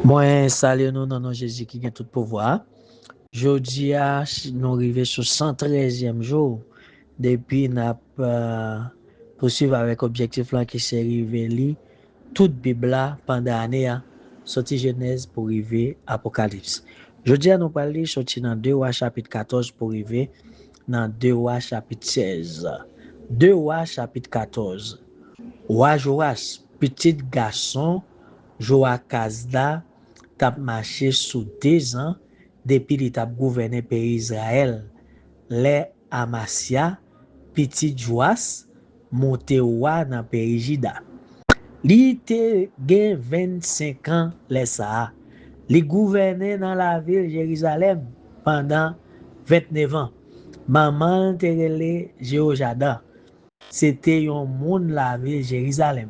Moi, salut nous dans Jésus qui a tout pouvoir. Jeudi, nous arrivons sur 113e jour depuis nous poursuivre avec objectif là qui s'est révélé toute Bible là pendant l'année sorti Genèse pour arriver Apocalypse. Jeudi, nous parlons sorti dans 2 Rois chapitre 14 pour arriver dans 2 Rois chapitre 16. 2 Rois chapitre 14. Roi Joas, petit garçon, Joakazda, t'a marché sous 2 ans depuis qu'il t'a gouverné pays Israël. Les Amasia, petit Joas, monté roi dans pays Juda. Li te gen 25 ans les ça. Li gouvernait dans la ville Jérusalem pendant 29 ans. Maman te relé Jéhojada. C'était un monde la ville Jérusalem.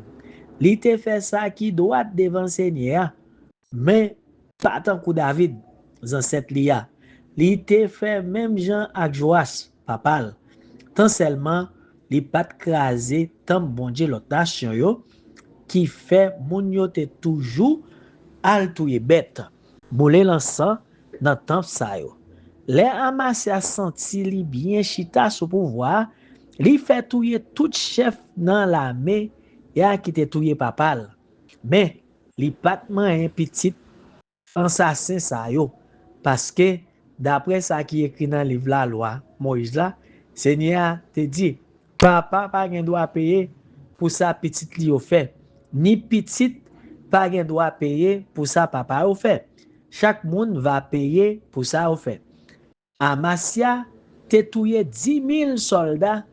Li te fait ça qui doit devant Seigneur. Mais pas tant que David, dans cette lia. Li te fait même Jean ak Joas, papal. Tant seulement, li pat krasé tant bon Dieu l'autre nation yo, qui fait moun yo te toujours al touye bête. Boule l'encens dans temple sa yo. Les Amasia senti li bien chita sous pouvoir, li fait touye tout chef dans l'armée et qui te touye papal. Mais li pat man un petit assassin sa yo parce que d'après ça qui écrit dans le livre la loi Moïse là, Seigneur te dit papa pas gen droit payer pour ça petite li yo fait, ni petite pas gen droit payer pour ça papa yo fait. Chaque monde va payer pour ça au fait. Amasia te touye 10,000 soldats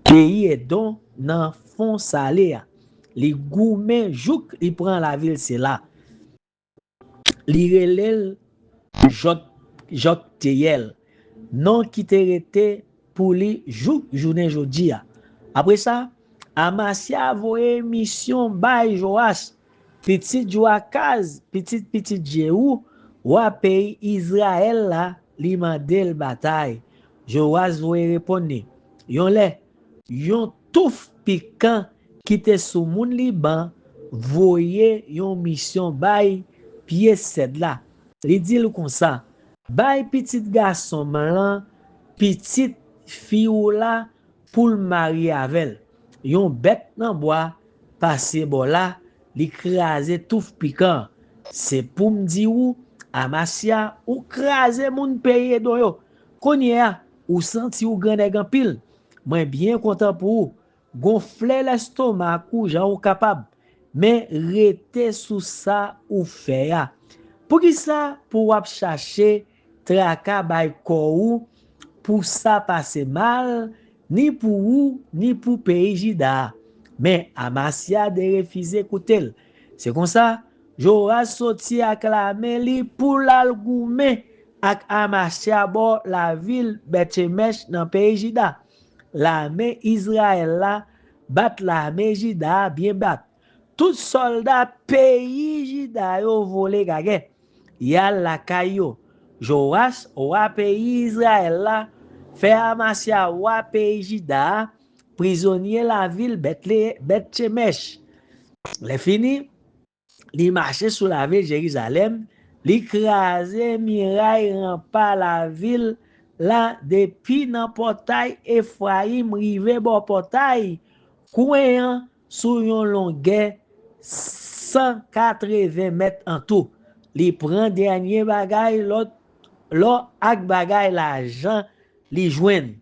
pays et don dans fond salé. Li gourmet jouk li prend la ville c'est là. Li relèl Joktiel, non qui te rete pour li jounen jodi a. Après ça, Amasia voye mission bay Joas, petit Joakaz, petit Jéhu, wa pays Israël la li mandel bataille. Joas voye répondre, yon touf piquant qui te sou moun Liban, voye yon mission bay pied sed là. Li dit comme ça, bay petit garçon malan, petite fille là pour le marier avec. Yon bête nan bois passé bon là, li krasé tout piquant. C'est pour me dire ou Amasia ou krasé moun paye don yo. Konye ou senti ou grand en pile. Moi bien content pour ou. Gonfler l'estomac ou jan ou capable. Mais rete sous ça ou fait ya. Pour qui ça pour wap chercher traka bay ou pour ça passer mal ni pour ou ni pour pays Jida. Mais Amasia de refuser écouter. C'est comme ça Joas sorti acclamer li pour l'algoumen ak Amasia bo la ville Betchemesh dans pays Jida. L'armée Israël là bat l'armée Jida bien bat. Tout soldat pays Jida yo volé gagé. Yal la kayo. Joas wa pays Israël là fait Amasia wa pays Jida prisonnier la ville Bethshemesh. Les fini, li marché sur la ville Jérusalem, li krasé miraille rempart la ville là depuis nan portail Ephraim rive bon portail coin sur yon longueur 180 mètres en tout. Li prend dernier bagay l'autre ak bagay l'argent li joine.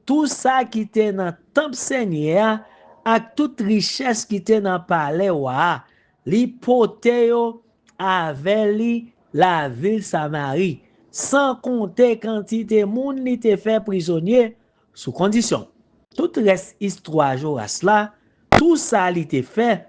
Tout ça qui était dans temple Seigneur ak toute richesse qui était dans palais wa li pote yo avec li la ville Samarie sans compter quantité moun li te fait prisonnier sous condition. Tout reste histoire Joas là, tout ça li te fait.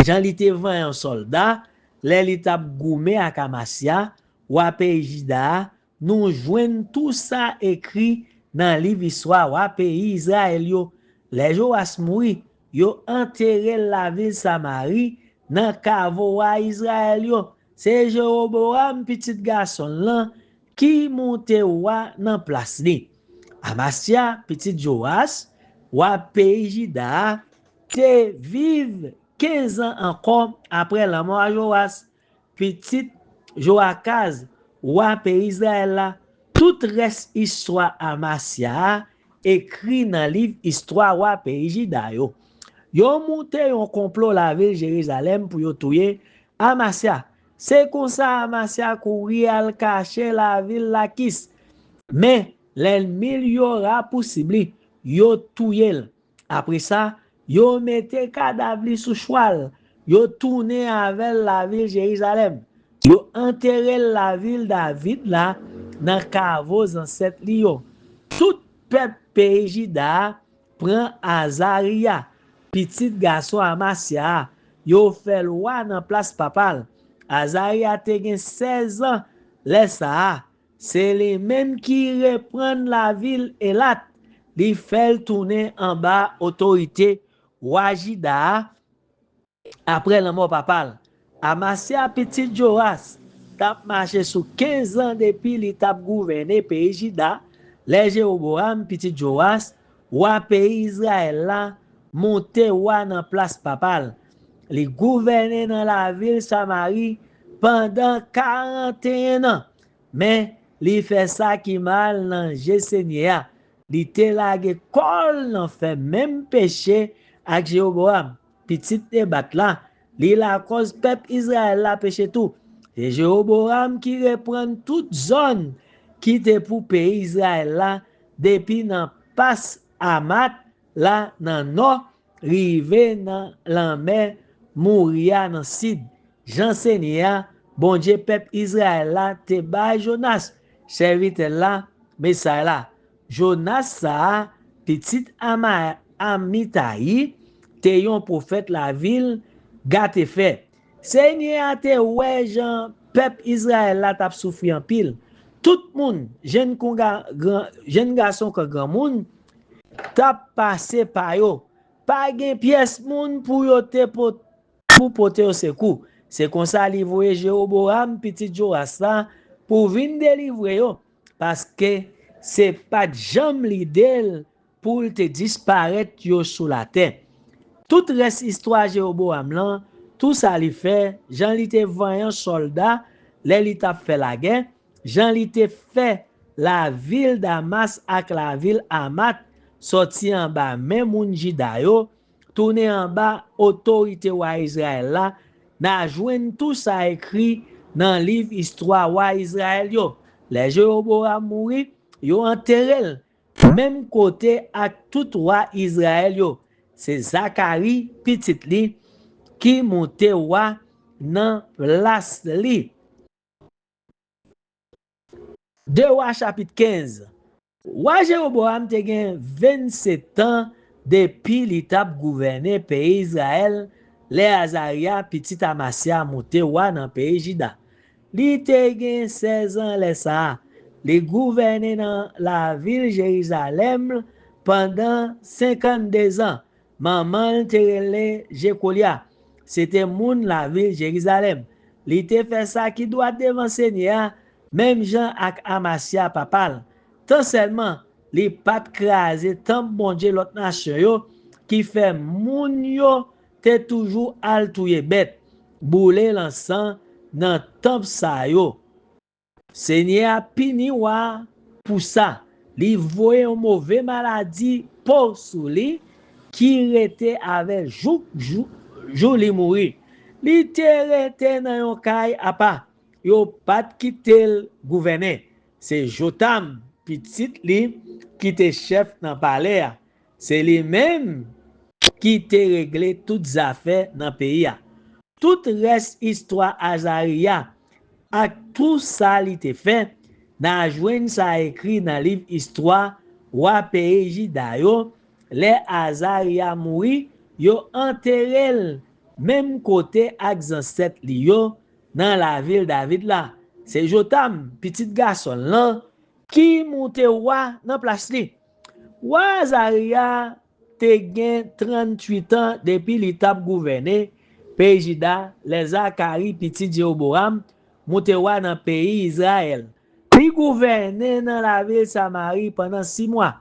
Jean li te vend un soldat, les li tap goumé à Amasia, ou à pays Jida, nous joignent tout ça écrit dans livre histoire ou pays Israël yo. Les Joas mouri, yo enterré la ville Samarie dans kavo wa Israël yo. C'est Jéroboam petit garçon là qui monte wa dans place li. Amasia petit Joas wa pays Jida te vive 15 ans encore après la mort de Joas. petit Joakaz, roi pays Israël là, tout reste histoire Amasia écrit dans livre histoire roi pays Juda yo. Yo monté un complot la ville Jérusalem pour yo tuer Amasia. C'est comme ça Amasia courir al cacher la ville la Kis. Mais l'ennemi y aura possible yo tuer. Après ça, yo mette cadavre sous cheval. Yo tourné avec la ville Jérusalem. Yo enterré la ville David là dans cavos ancêtres li yo. Tout peuple pays Juda prend Azaria, petit garçon Amasia, yo fait loi dans place papale. Azaria te gen 16 ans, laisse ça. C'est les mêmes qui reprennent la ville Elat, li fait tourner en bas autorité Wajida après la mort papale. Amasia petit Joas tap marché sous 15 ans depuis li tap gouverné pays Juda. Les Jéroboam petit Joas roi pays Israël là monté roi dans place papale. Li gouverné dans la ville Samarie pendant 41 ans. Mais li fait ça qui mal dans Jesenia. Li te lage kol nan fait même péché avec Jéroboam. Petit débat là, li la cause peuple Israël la péché tout. C'est Jéroboam qui reprend toute zone qui était pour pays Israël là depuis nan passe Amat là nan nord rive nan la mer Mouria nan sud. J'enseigne bon Dieu peuple Israël là te bay Jonas serviteur là mais ça là Jonas ça petit Amitai te yon prophète la ville gâte fait. Seigneur te ouais Jean peuple Israël là t'a souffri en pile. Tout monde, jeune garçon que grand monde t'a passé par yo. Pas gen pièce monde pour yo te pour porter au secours. C'est comme ça li voye Jéroboam petit Joas là pour venir délivrer yo parce que c'est pas jambe l'idée pour te disparaître yo sous la terre. Tout reste histoire Jéroboam là, tout ça li fait, Jean li te voyant soldat, li t'a fait la guerre, Jean li te fait la ville Damas avec la ville Amat sorti en bas même moun Juda yo, tourner en bas autorité wa Israël là, n'a joindre tout ça écrit dans livre histoire wa Israël yo. Les Jéroboam mouri, yo enterré même côté avec tout roi Israël yo. C'est Zacharie petit li qui monte roi dans place li. 2 Rois chapitre 15. Roi Jéroboam te gen 27 ans depuis li tap gouverné pays Israël, les Azaria petit Amasia monte roi dans pays Juda. Li te gen 16 ans les ça. Li gouverné dans la ville Jérusalem pendant 52 ans. Maman te relé Jekolia. C'était moun la ville Jérusalem. Li te fait ça qui doit devant Seigneur, même Jean ak Amasia papal. Tant seulement li pat krasé tant bon Dieu l'autre nation yo qui fait moun yo te toujours al touye bête. Boule l'encens dans temple sa yo. Seigneur pini wa pour ça. Li voye une mauvaise maladie pour sou li qui rete avec jou li mouri. Li te rete nan yon kay apa. Yo pat kite l gouverner. C'est Jotam petit li qui te chef dans palais. C'est lui même qui te réglé toutes affaires dans pays. Tout reste histoire Azaria. A tout ça li te fait, nan jwen ça écrit dans livre histoire roi pays Juda yo, les Azaria mouri, yo enterré même côté ak ancêtre li yo dans la ville David là. C'est Jotam petit garçon là qui monte roi dans place li. Roi Azaria te gen 38 ans depuis li tap gouverné pays Juda, les Zacharie petit Jéroboam monte roi dans pays Israël. Li gouverné dans la ville Samarie pendant 6 mois.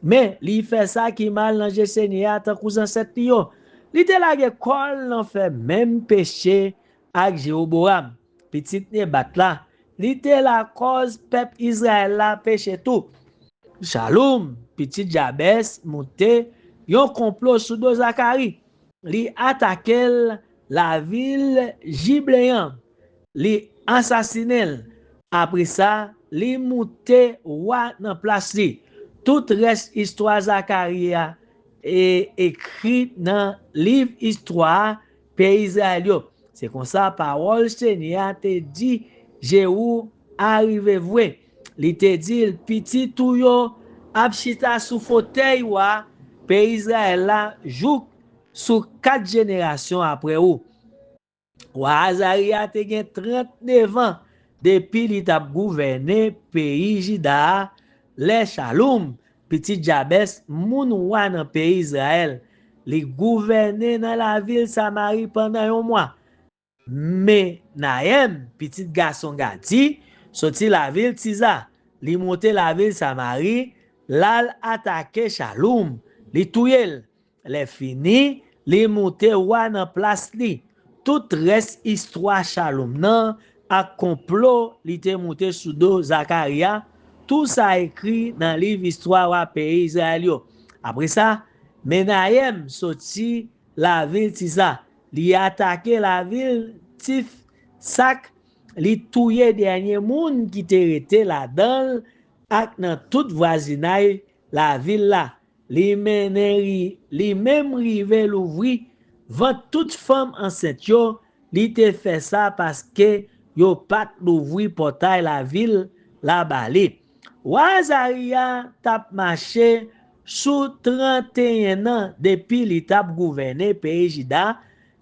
Mais li fait ça qui mal dans Jesenia tant cousin set yo. Li te lage kol nan fait même péché avec Jéroboam. petit Nebat là, li te la cause peuple Israël là péché tout. Shalom, petit Jabès monte yon complot sous dos Zacharie. Li attaque la ville Gibléan. Li assassinel. Après ça, li monte roi dans place li. Tout reste histoire Zacharie est écrit dans livre histoire pays Israël. C'est comme ça parole Seigneur te dit Jéhu arrivé vrai. Li te dit petit tout yo ap chita sous fauteuil wa pays Israël la joue sous 4 générations après ou. Wa Azaria te gen 39 ans depuis li tap gouverné pays Juda, les Shalom, petit Jabès, moun wa dans pays Israël, li gouverné dans la ville Samarie pendant un mois. Mais Naem, petit garçon Gadi, sorti la ville Tiza, li monte la ville Samarie, lal attaqué Shalom, li touyel, les fini, li monte wa dans place li. Tout reste histoire Shalom nan, a complot li te monte sous dos Zacharia, tout ça écrit dans le livre histoire wa pays Israël yo. Après ça, Menahem sorti la ville Tiza, li attaqué la ville Tif Sak, li touye dernier moun qui te rete la dans ak nan tout voisinage la ville là. Li même rive l'ouvri vant toute femme enceinte yo, li te fait ça parce que yo pat l'ouvri portail la ville la balé. Wazaria tap marché sous 31 ans depuis li tap gouverné pays Juda,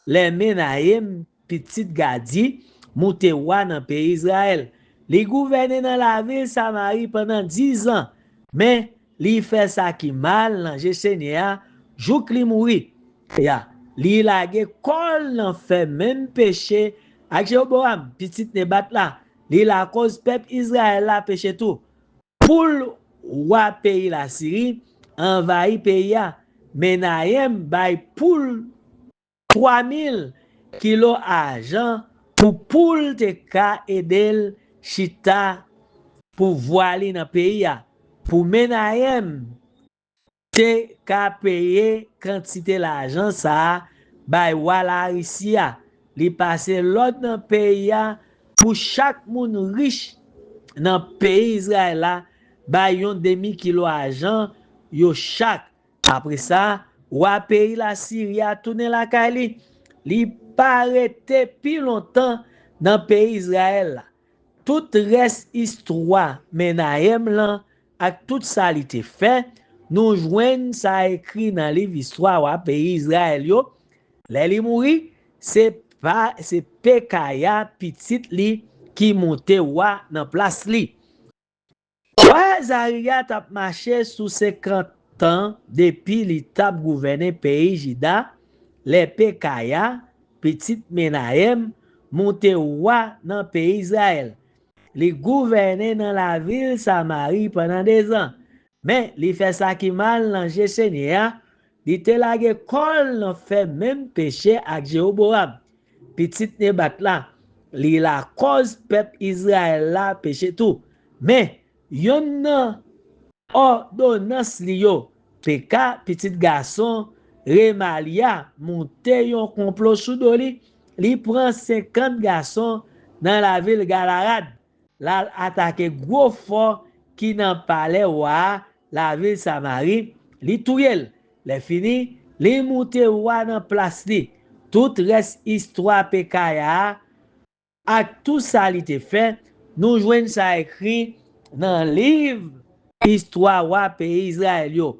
les Menahem petit Gadi monte wa dans pays Israël. Li gouverné dans la ville Samarie pendant 10 ans, mais li fait ça qui mal dans Jésénia, jouk li mouri. Ya, li lage kol nan fait même péché ak Jéroboam petit Nebat là, li la cause peuple Israël la péché tout. Pour wa pays la Syrie envahi pays ya, Menahem bay pour 3000 kilos argent pour poule te ka edel chita pour voili dans pays ya. Pour Menahem te ka payer quantité l'argent ça bay wala ici ya. Li passe l'autre dans pays ya pour chaque moun riche dans pays Israël là bay yon demi kilo argent yo chaque. Après ça, wa pays la Syrie a tourné la Kali. Li pa rete pi longtemps dans pays Israël là. Tout reste histoire Menahem là ak tout ça li te fait, nous joignent ça écrit dans livre histoire wa pays Israël yo. Li mouri, c'est Pekaya petit li qui monte wa dans place li. Azaria tap marché sous 50 ans depuis li tap gouverné pays Juda, les Pekaya petit Menahem monte wa dans pays Israël. Li gouverné dans la ville Samarie pendant 2 ans. Mais li fait ça qui mal dans Jésénia, li te lage kol nan fait même péché avec Jéroboam. Petit Nebat là, li la cause peuple Israël la péché tout. Mais yon nan ordonnance li yo, Peka petit garçon Remalia monte yon complot sous doli, li prend 50 garçons dans la ville Galarad. La attaqué gros fort qui nan palais wa la ville Samarie, li touyel. Les fini, li monte wa nan place li. Tout reste histoire Pekaya ak tout ça li te fait, nous joignent ça écrit dans livre histoire wa pays Israël yo.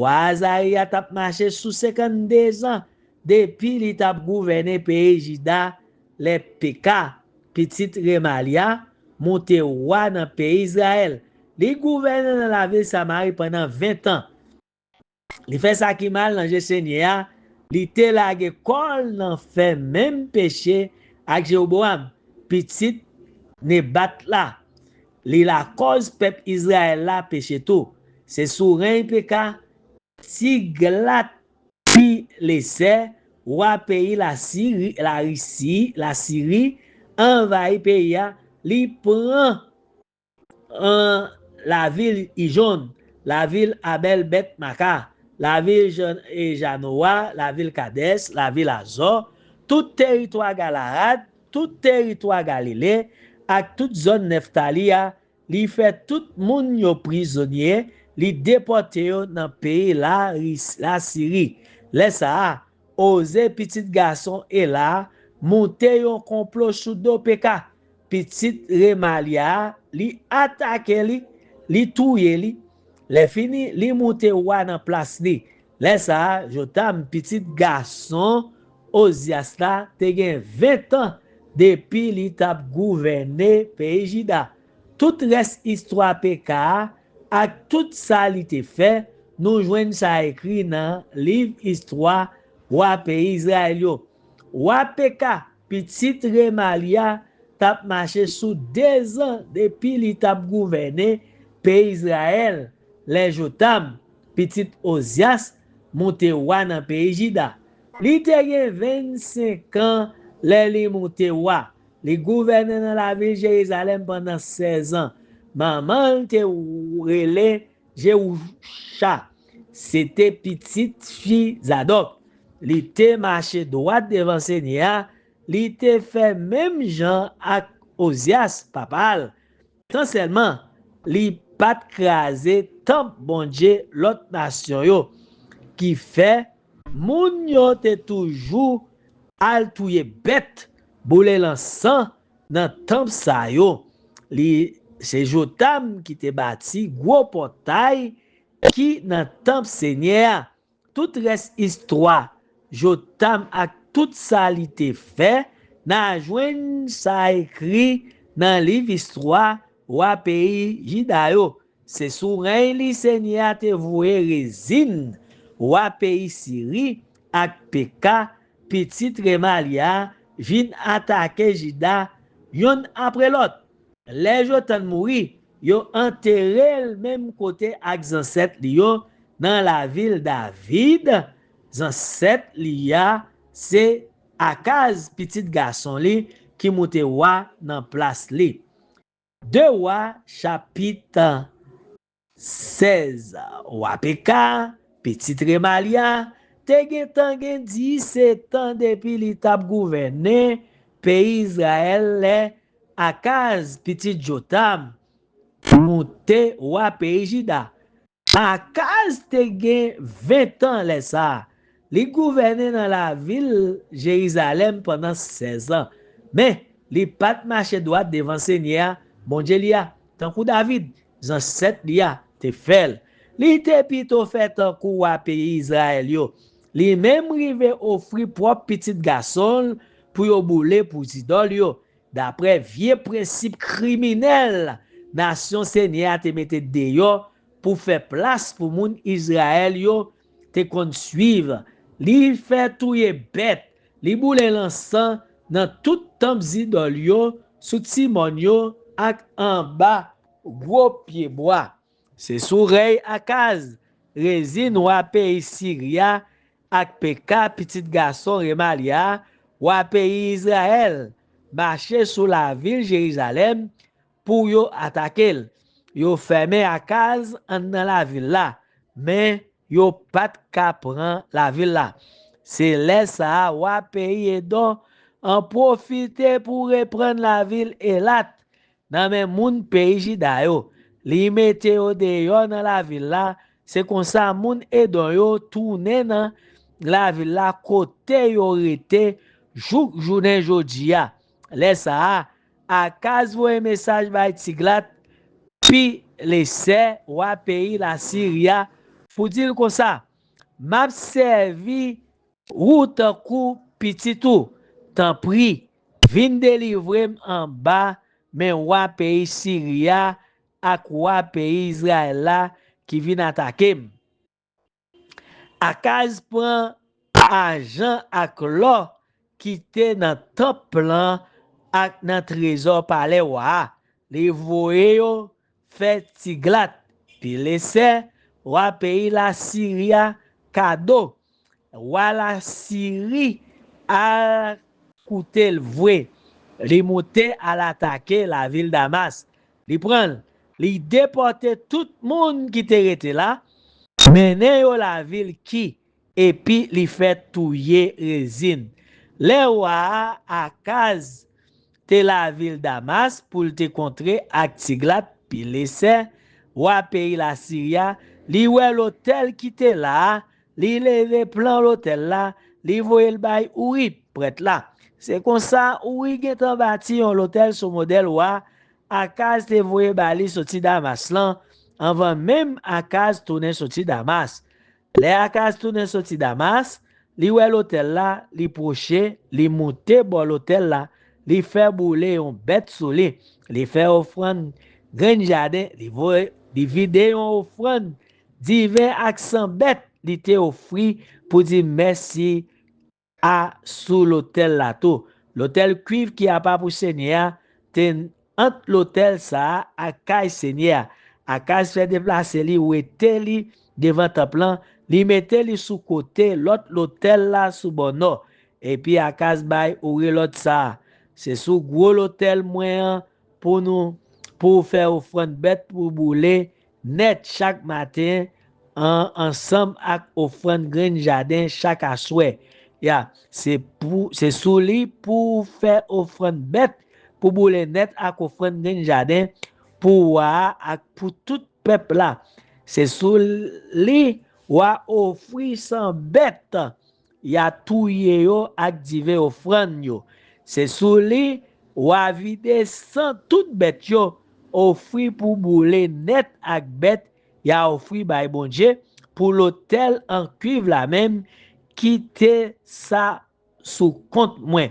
Azaria tap marché sous 52 ans depuis li tap gouverné pays Juda, les Peka petit Remalia monte wa dans pays Israël. Li gouverné dans la ville Samarie pendant 20 ans. Li fait ça qui mal dans Jésénia, li te lage kol nan fait même péché avec Jéroboam petit Nebat là. Li la cause peuple Israël la péché tout. C'est sous rein Peka Tiglat pi laissé wa pays la Syrie envahi pays, li prend la ville Ijon, la ville Abel Bet Maka, la ville Janoa, la ville Kades, la ville Azor, tout territoire Galarad, tout territoire Galilée, ak toute zone Neftalia, li fait tout moun yo prisonnier, li déporté yo dans pays la Syrie. Laisse ça, osé petit garçon et là, monter yon complot sous Dopeka. Petit Remalia, li attaque li touye li, le fini, li monte wa nan place li. Laisse ça, jotam petit garçon, Ozias la, te gen 20 ans, depuis li tap gouverné pays Jida. Tout reste histoire PK, ak tout ça li te fait, nous joignent ça écrit dans livre histoire wa pays Israël yo. Wa PK, petit Remalia, tap marché sous 2 ans depuis li tap gouverné pays Israël. Les jotam, petit Ozias, monte wa nan pays Jida. Li te gen 25 ans, li monte wa. Li gouverne dans la ville Jérusalem pendant 16 ans. Maman te rele Jéhusha. C'était petite fille Zadok. Li te marché droit devant Seigneur. Li te fait même Jean ak Ozias papal. Tant seulement, li pat krasé tant bon Dieu l'autre nation yo. Qui fait moun yo te toujours al touye bête boule l'encens dans temple sa yo. Li c'est Jotam qui te bâti gros portail qui dans temple Seigneur. Tout reste histoire. Jotam ak tout ça li te fait n'a joine ça écrit dans livre histoire wa pays Juda yo. C'est sous règne li Seigneur te voué résine wa pays Syrie ak Peka petit Remalia vin attaquer Juda yon après l'autre. Les Jotan mouri, yo enterré le même côté ak Zanset li yo dans la ville David. Zanset li ya c'est Akaz petit garçon li qui monte wa dans place li. 2 Rois chapitre 16. Wa Peka petit Remalia te gen tan gen 17 ans depuis li tap gouverné pays Israël le Akaz petit Jotam monte wa pays Juda. Akaz te gen 20 ans le ça. Li gouverné dans la ville Jérusalem pendant 16 ans. Mais li pat marché droit devant Seigneur, bon Dieu li a, tant kou David, Jean 7 li a, te fel. Li te pito fait un coup à pays Israël yo. Li même rive offri propre petit garçon pour yo boule pour idole yo. D'après vieux principe criminel, nation Seigneur te mette de yo pour faire place pour moun Israël yo te kon suivre. Li fait touye bête, li boule l'encens dans tout temple idole yo, sous timon yo ak en bas gros pied bois. C'est sous rey Akaz, résine wa pays Syria ak Peka petit garçon Remalia wa pays Israël marcher sous la ville Jérusalem pour yo attaquer. Yo fermé Akaz dans la ville là, mais yo pat ka pran la ville là. C'est là ça wa pays Edom en profiter pour reprendre la ville Elat dans même moun pays Juda yo. Li mette yo deyo dans la ville là, c'est comme ça moun Edom yo tourner dans la ville là côté yo rete journée jodi a. Laisse ça Akaz voye message bay Tiglat puis laisse wa pays la Syria pour dire comme ça m'a servi route coup petit tout tant pris vin délivrer en bas mais wa pays Syria ak wa pays Israël là qui vient attaquer. Akaz prend argent ak l'or qui était dans temple là ak dans trésor palais wa les voye yo fait Tiglat puis laissé wa pays la Syria cadeau wa la Syrie a coûté le vrai li monte à l'attaquer la ville Damas. Li prend, li déporter tout le monde qui était là, mener yo la ville qui, et puis li fait touyer résine. Le roi Akaz te la ville Damas pour te contrer ak Tiglat Pileser, roi pays la Syria, li wè l'hôtel qui te là, li leve plan l'hôtel là, li voye l'bay Ouri prête là. C'est comme ça Ouri gen tan bâti l'hôtel sur modèle roi Akaz te voye bali sorti Damas lan, avant même Akaz tourner sorti Damas. Les Akaz tourner sorti Damas, li wè l'hôtel là, li proche, li monte bon l'hôtel là, li fait bouler une bête sous li fait offrande grand jardin, li vide une offrande divers accent bête, li te offri pour dire merci à sous l'hôtel là tout. L'hôtel cuivre qui a pas pour Seigneur, te entre l'hôtel ça à Caille Seigneur. À Caille fait déplacer li ou était li devant temple, li mettait li sous côté l'autre l'hôtel là sous bonno. Et puis à Caille bay ouvrir l'autre ça. C'est sous gros l'hôtel moyen pour nous pour faire offrande bête pour bouler net chaque matin ensemble avec offrande grain jardin chaque asoué. Yeah, c'est sous lui pour faire offrande bête pour bouler net avec offrande grain jardin pour tout peuple là. C'est sous lui ou offrir sans bête. Il y a tout yo ak divers offrande yo. C'est sous lui ou a vide sans toute bête yo offri pour bouler net ak bête, y a offri by bon Dieu pour l'hôtel en cuivre la même qui te ça sous compte moins.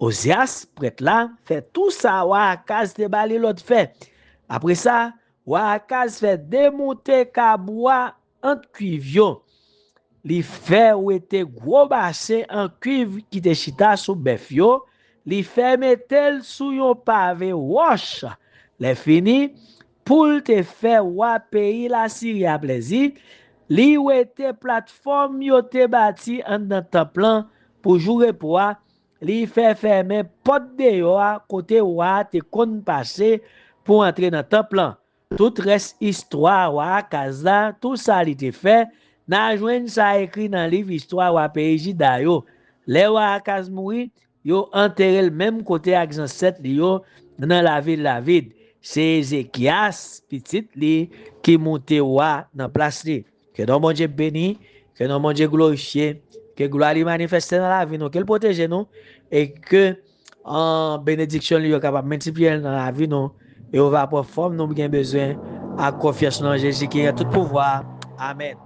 Osias prête là fait tout ça ou Akaz te bali l'autre fait. Après ça, ou Akaz fait démonter kaboua entre cuivre. Li fait ou était gros bassin en cuivre qui te chita sous bœuf yo, li fait metel sous yon pavé roche. Les fini pour te faire wa pays la Syrie à plaisir, li ou était plateforme yo te bâti en dans temple pour jouer pour li fait fermer porte de yo côté wa te kon passer pour entrer dans temple. Tout reste histoire wa kaza, tout ça li te fait. Na jwen sa écrit dans livre histoire wa pays Juda yo. Les wa Akaz mouri, yo enterré le même côté ak ancêtre li yo dans la ville David. C'est Ézéchias petit li qui monte wa dans place li. Que non bon Dieu béni, que non bon Dieu glorifié, que gloire lui manifeste dans la vie nous, qu'elle protège nous et que en bénédiction lui capable multiplier dans la vie nous et on va pour forme nous bien besoin à confiance dans Jésus qui a tout pouvoir. Amen.